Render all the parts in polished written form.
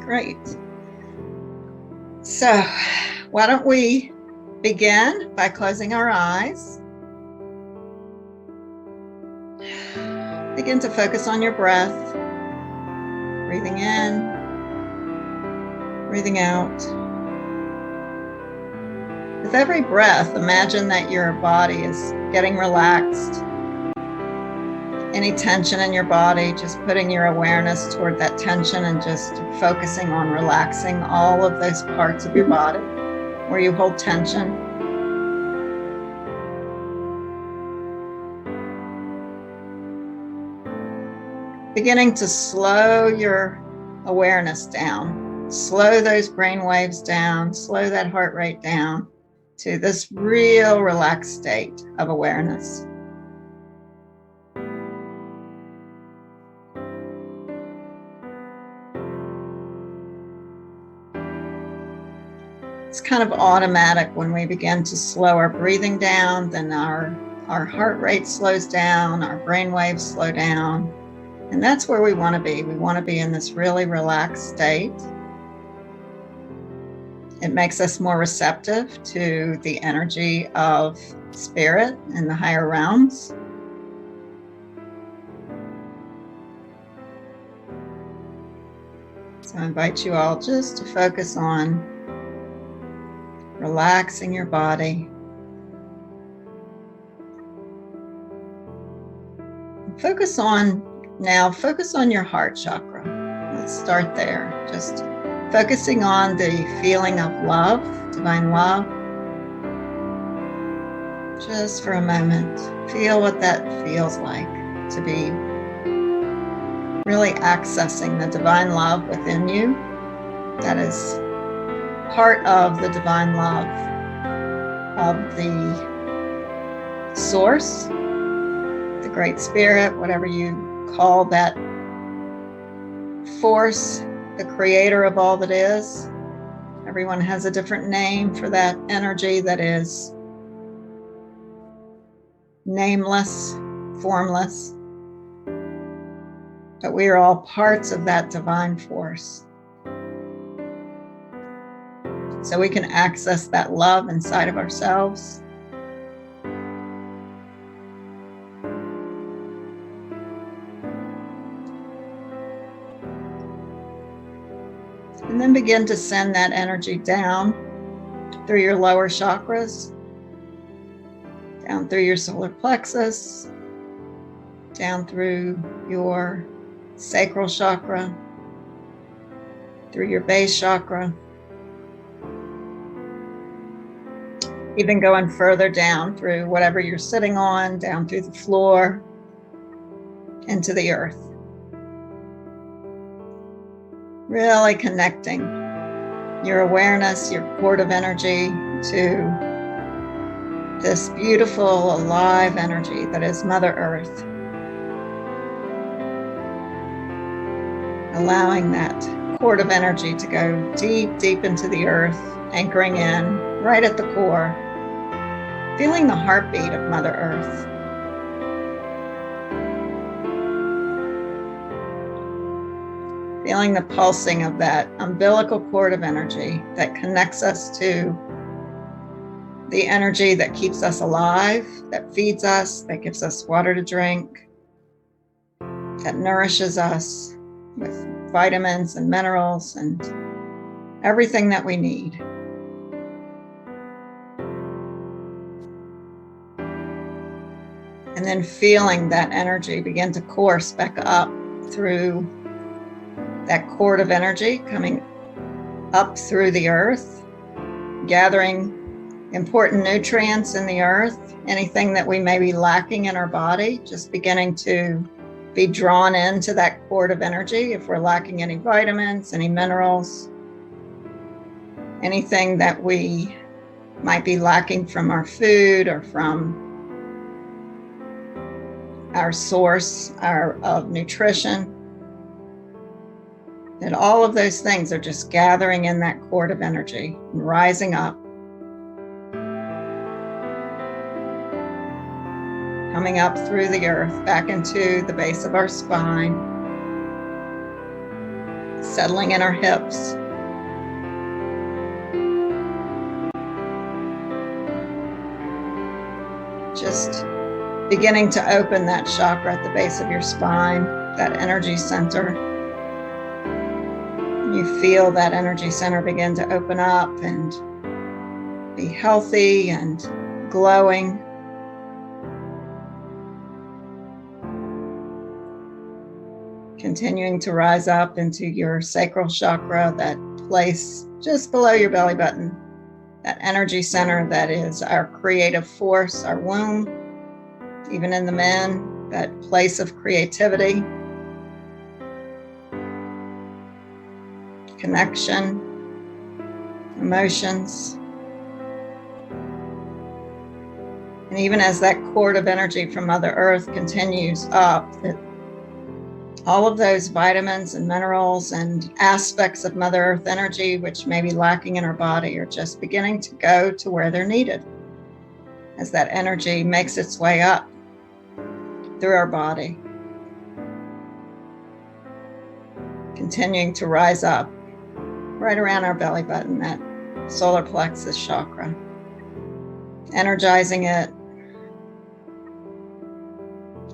Great. So, why don't we begin by closing our eyes? Begin to focus on your breath. Breathing in, breathing out. With every breath, imagine that your body is getting relaxed. Any tension in your body, just putting your awareness toward that tension and just focusing on relaxing all of those parts of your body where you hold tension. Beginning to slow your awareness down, slow those brain waves down, slow that heart rate down to this real relaxed state of awareness. It's kind of automatic when we begin to slow our breathing down, then our heart rate slows down, our brain waves slow down. And that's where we want to be. We want to be in this really relaxed state. It makes us more receptive to the energy of spirit in the higher realms. So I invite you all just to focus on relaxing your body. Focus on your heart chakra. Let's start there. Just focusing on the feeling of love, divine love. Just for a moment, feel what that feels like to be really accessing the divine love within you. That is part of the divine love of the source, the great spirit, whatever you call that force, the creator of all that is. Everyone has a different name for that energy that is nameless, formless, but we are all parts of that divine force. So we can access that love inside of ourselves. And then begin to send that energy down through your lower chakras, down through your solar plexus, down through your sacral chakra, through your base chakra, even going further down through whatever you're sitting on, down through the floor, into the earth. Really connecting your awareness, your cord of energy to this beautiful, alive energy that is Mother Earth. Allowing that cord of energy to go deep, deep into the earth, anchoring in right at the core, feeling the heartbeat of Mother Earth. Feeling the pulsing of that umbilical cord of energy that connects us to the energy that keeps us alive, that feeds us, that gives us water to drink, that nourishes us with vitamins and minerals and everything that we need. And then feeling that energy begin to course back up through that cord of energy, coming up through the earth, gathering important nutrients in the earth, anything that we may be lacking in our body, just beginning to be drawn into that cord of energy. If we're lacking any vitamins, any minerals, anything that we might be lacking from our food or from our source of nutrition, that all of those things are just gathering in that cord of energy and rising up, coming up through the earth, back into the base of our spine, settling in our hips. Just beginning to open that chakra at the base of your spine, that energy center. You feel that energy center begin to open up and be healthy and glowing. Continuing to rise up into your sacral chakra, that place just below your belly button, that energy center that is our creative force, our womb, even in the men, that place of creativity, connection, emotions. And even as that cord of energy from Mother Earth continues up, all of those vitamins and minerals and aspects of Mother Earth energy which may be lacking in our body are just beginning to go to where they're needed as that energy makes its way up through our body, continuing to rise up right around our belly button, that solar plexus chakra, energizing it,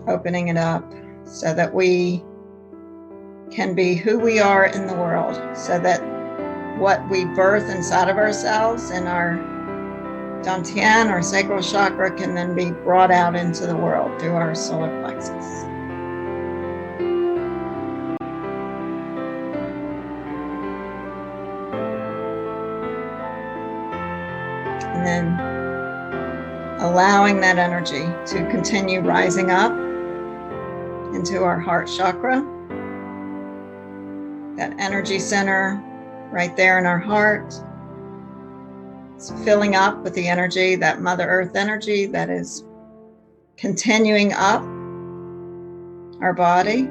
opening it up so that we can be who we are in the world, so that what we birth inside of ourselves in our dantian or sacral chakra can then be brought out into the world through our solar plexus. And then allowing that energy to continue rising up into our heart chakra, that energy center right there in our heart. It's filling up with the energy, that Mother Earth energy that is continuing up our body,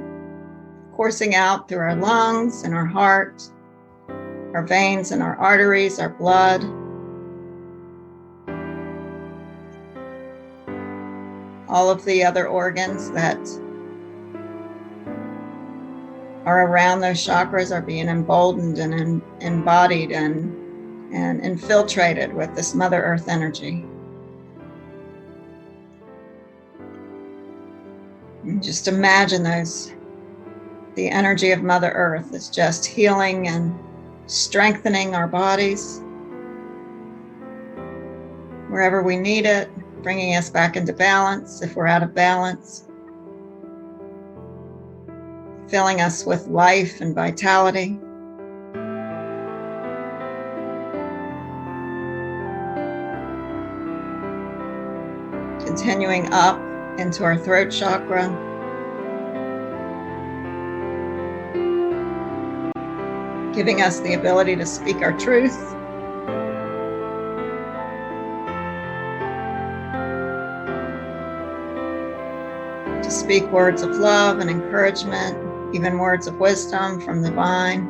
coursing out through our lungs and our heart, our veins and our arteries, our blood. All of the other organs that are around those chakras are being emboldened and embodied and infiltrated with this Mother Earth energy. And just imagine the energy of Mother Earth is just healing and strengthening our bodies wherever we need it, bringing us back into balance if we're out of balance, filling us with life and vitality. Continuing up into our throat chakra. Giving us the ability to speak our truth. To speak words of love and encouragement, even words of wisdom from the divine.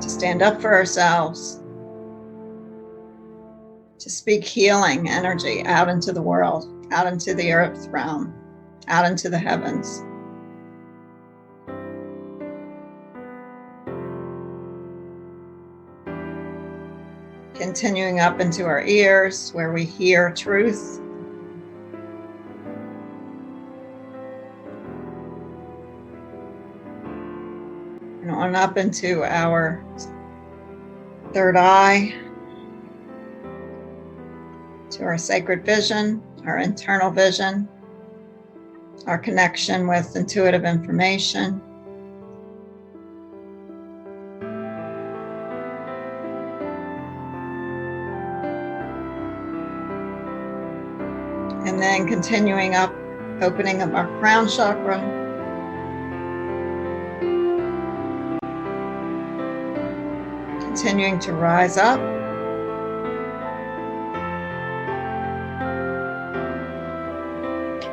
To stand up for ourselves. To speak healing energy out into the world, out into the earth realm, out into the heavens. Continuing up into our ears where we hear truth. And on up into our third eye, to our sacred vision, our internal vision, our connection with intuitive information. And then continuing up, opening up our crown chakra. Continuing to rise up.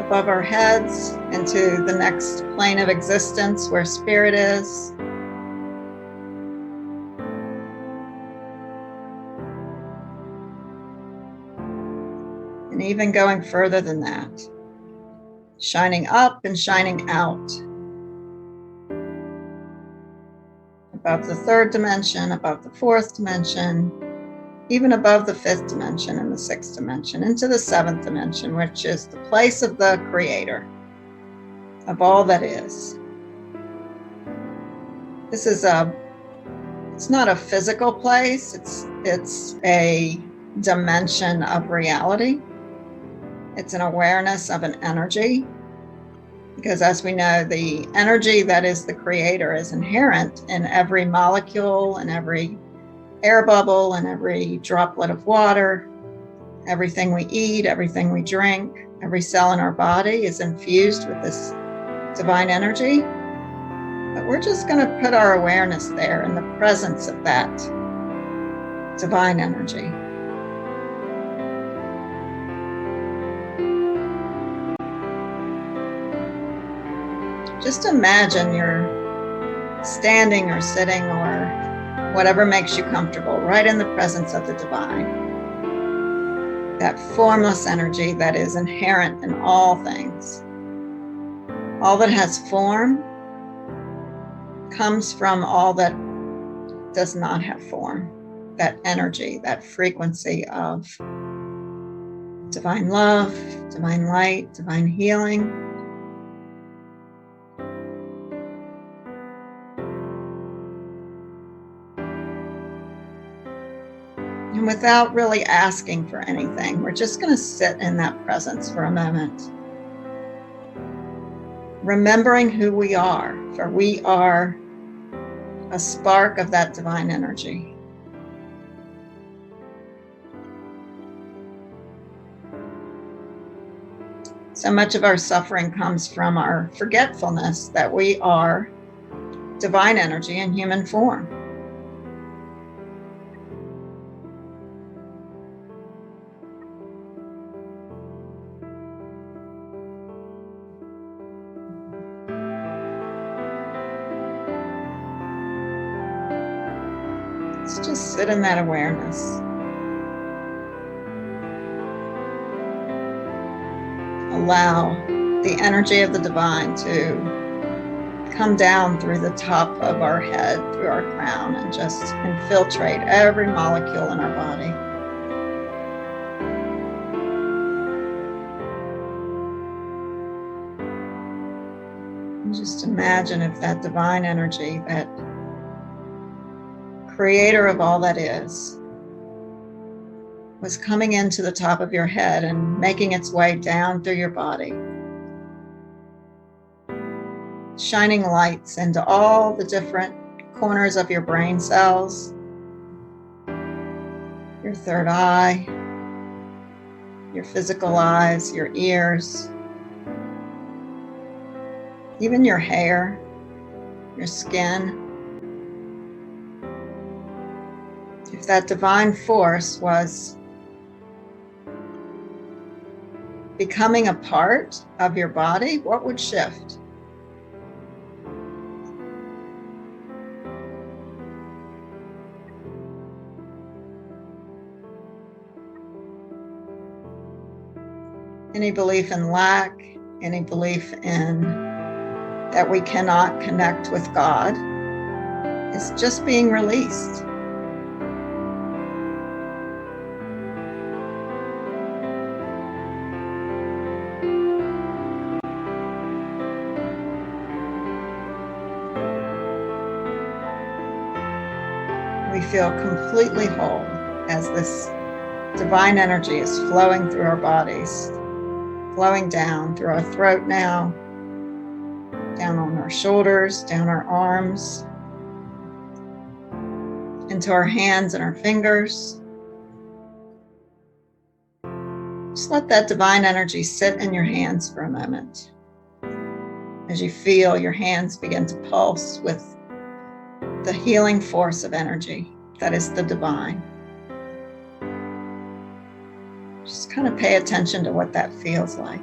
Above our heads into the next plane of existence where spirit is. And even going further than that, shining up and shining out. Above the third dimension, above the fourth dimension, even above the fifth dimension and the sixth dimension, into the seventh dimension, which is the place of the Creator, of all that is. This is it's not a physical place, it's a dimension of reality. It's an awareness of an energy, because as we know, the energy that is the Creator is inherent in every molecule and every air bubble and every droplet of water. Everything we eat, everything we drink, every cell in our body is infused with this divine energy. But we're just going to put our awareness there in the presence of that divine energy. Just imagine you're standing or sitting or whatever makes you comfortable, right in the presence of the divine. That formless energy that is inherent in all things. All that has form comes from all that does not have form. That energy, that frequency of divine love, divine light, divine healing. And without really asking for anything, we're just going to sit in that presence for a moment. Remembering who we are, for we are a spark of that divine energy. So much of our suffering comes from our forgetfulness that we are divine energy in human form. Let's just sit in that awareness. Allow the energy of the divine to come down through the top of our head, through our crown, and just infiltrate every molecule in our body. And just imagine if that divine energy, that Creator of all that is, was coming into the top of your head and making its way down through your body, shining lights into all the different corners of your brain cells, your third eye, your physical eyes, your ears, even your hair, your skin. If that divine force was becoming a part of your body, what would shift? Any belief in lack, any belief in that we cannot connect with God is just being released. We feel completely whole as this divine energy is flowing through our bodies, flowing down through our throat now, down on our shoulders, down our arms, into our hands and our fingers. Just let that divine energy sit in your hands for a moment as you feel your hands begin to pulse with the healing force of energy that is the divine. Just kind of pay attention to what that feels like.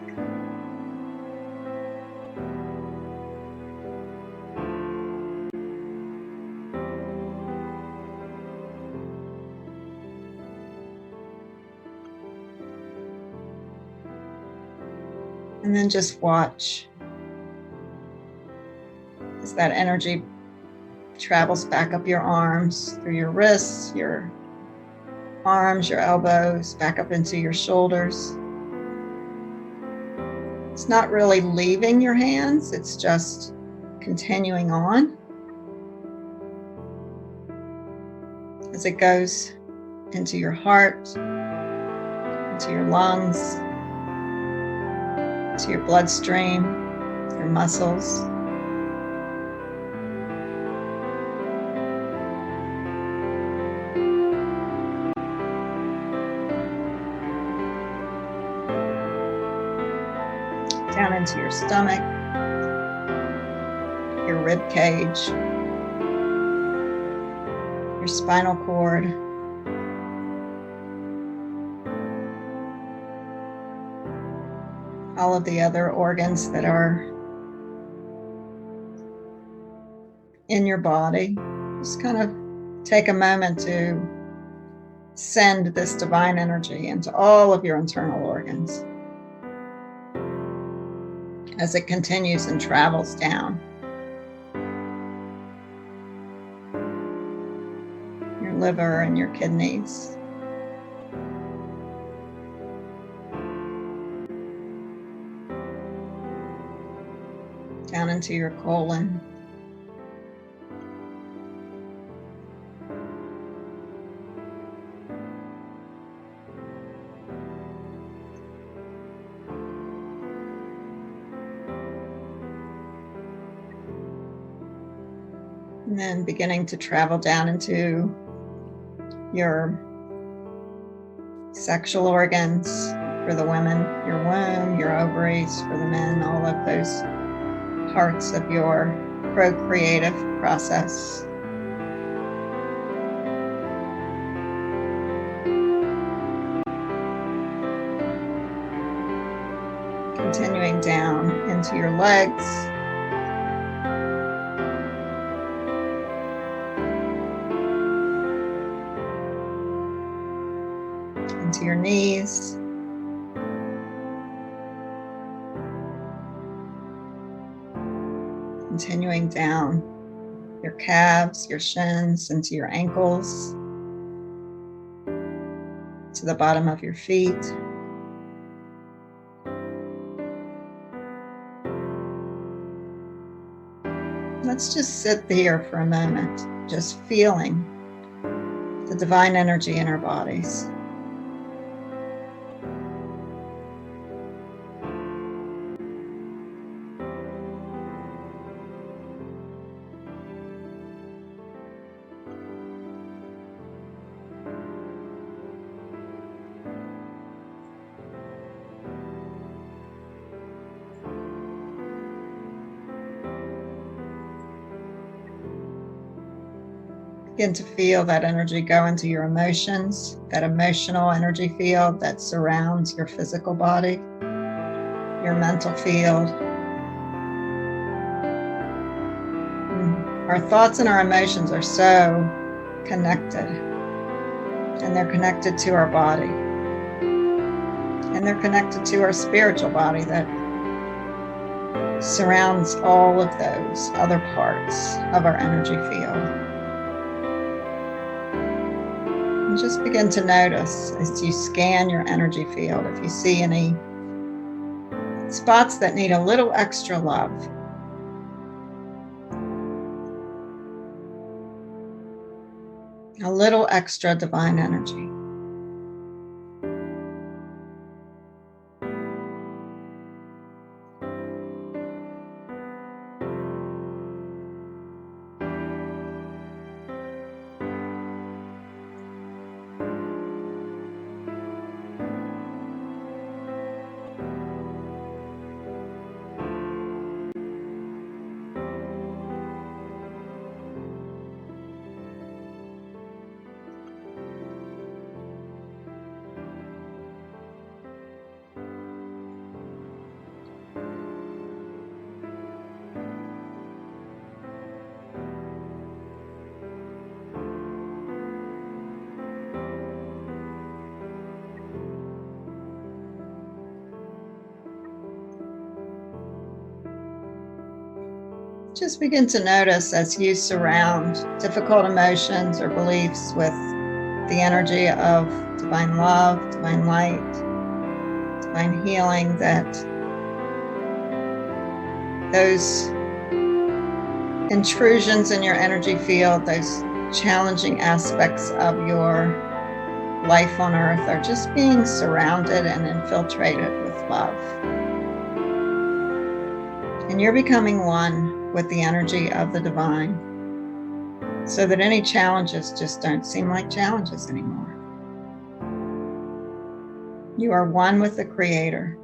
And then just watch as that energy travels back up your arms, through your wrists, your arms, your elbows, back up into your shoulders. It's not really leaving your hands, it's just continuing on as it goes into your heart, into your lungs, to your bloodstream, your muscles. Down into your stomach, your rib cage, your spinal cord, all of the other organs that are in your body. Just kind of take a moment to send this divine energy into all of your internal organs as it continues and travels down. Your liver and your kidneys. Down into your colon. And then beginning to travel down into your sexual organs for the women, your womb, your ovaries for the men, all of those parts of your procreative process. Continuing down into your legs, into your knees, continuing down your calves, your shins, into your ankles, to the bottom of your feet. Let's just sit there for a moment, just feeling the divine energy in our bodies. Begin to feel that energy go into your emotions, that emotional energy field that surrounds your physical body, your mental field. Our thoughts and our emotions are so connected, and they're connected to our body, and they're connected to our spiritual body that surrounds all of those other parts of our energy field. And just begin to notice as you scan your energy field, if you see any spots that need a little extra love. A little extra divine energy. just begin to notice as you surround difficult emotions or beliefs with the energy of divine love, divine light, divine healing, that those intrusions in your energy field, those challenging aspects of your life on earth are just being surrounded and infiltrated with love. And you're becoming one with the energy of the divine, so that any challenges just don't seem like challenges anymore. You are one with the Creator.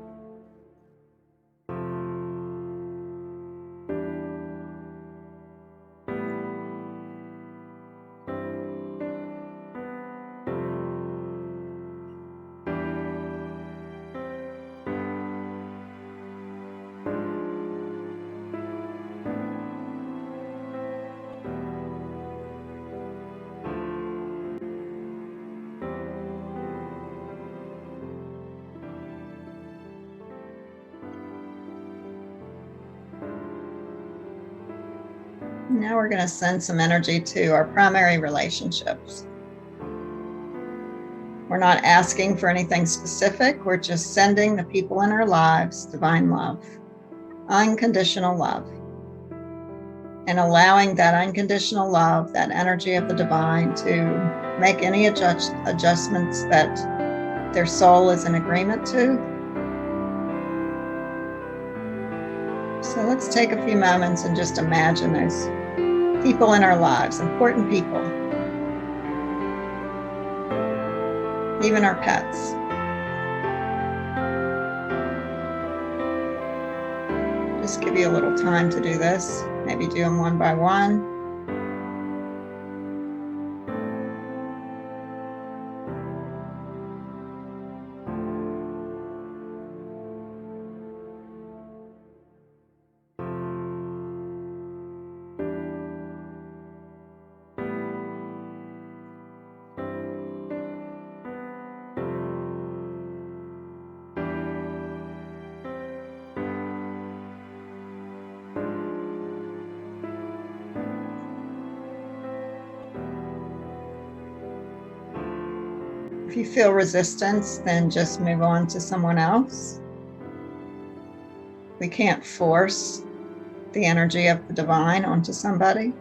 Now we're going to send some energy to our primary relationships. We're not asking for anything specific. We're just sending the people in our lives divine love, unconditional love, and allowing that unconditional love, that energy of the divine, to make any adjustments that their soul is in agreement to. So let's take a few moments and just imagine those people in our lives, important people, even our pets. Just give you a little time to do this. Maybe do them one by one. If you feel resistance, then just move on to someone else. We can't force the energy of the divine onto somebody.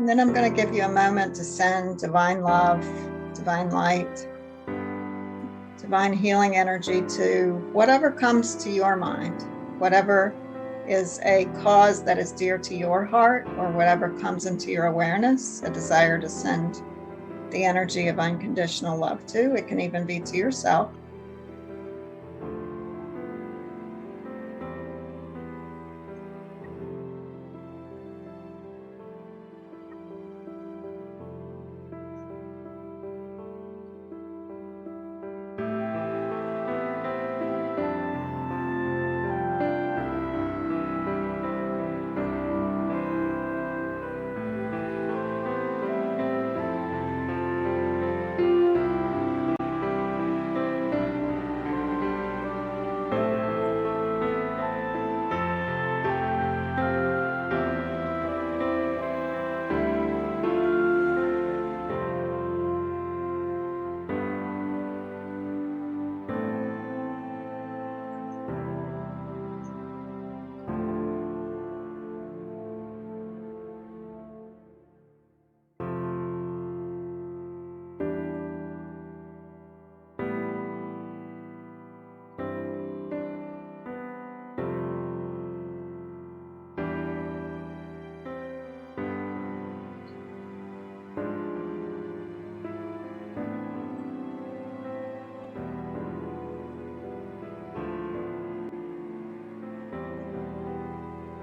And then I'm going to give you a moment to send divine love, divine light, divine healing energy to whatever comes to your mind, whatever is a cause that is dear to your heart, or whatever comes into your awareness, a desire to send the energy of unconditional love to. It can even be to yourself.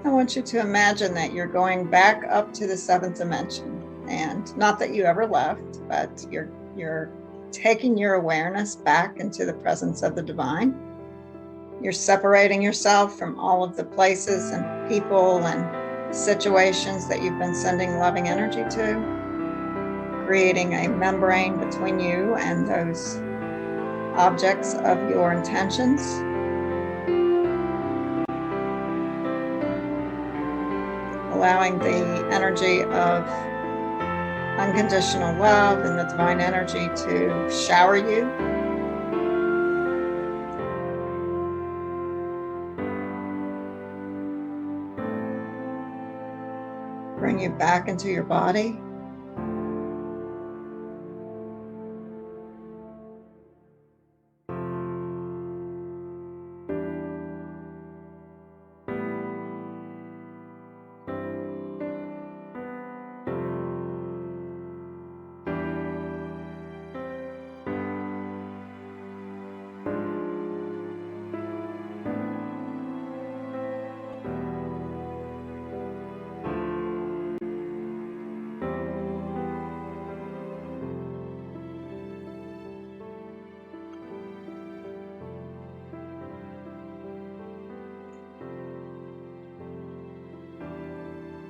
I want you to imagine that you're going back up to the 7th dimension, and not that you ever left, but you're taking your awareness back into the presence of the divine. You're separating yourself from all of the places and people and situations that you've been sending loving energy to, creating a membrane between you and those objects of your intentions. Allowing the energy of unconditional love and the divine energy to shower you. Bring you back into your body.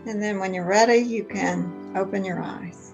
And then when you're ready, you can open your eyes.